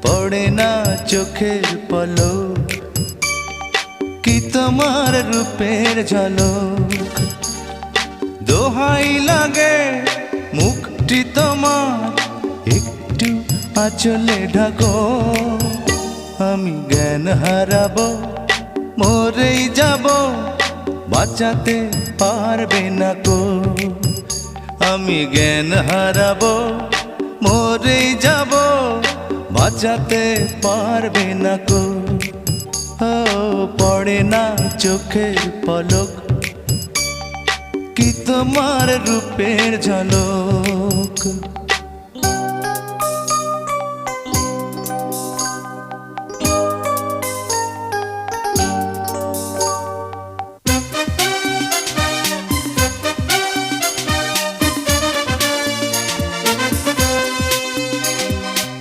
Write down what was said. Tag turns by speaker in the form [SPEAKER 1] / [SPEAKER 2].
[SPEAKER 1] পড়ে না চোখের পলক, কি তোমার রূপের ঝলক। দোহাই লাগে মুখটি তোমার, একটু আঁচলে ঢাকো। আমি জ্ঞান হারাবো, মরেই যাব, বাঁচাতে পারবে না কো। আমি জ্ঞান হারাবো, মরেই যাব, বাঁচাতে পারবে না কো। ও পড়ে না চোখের পলক, কি তোমার রূপের ঝলক।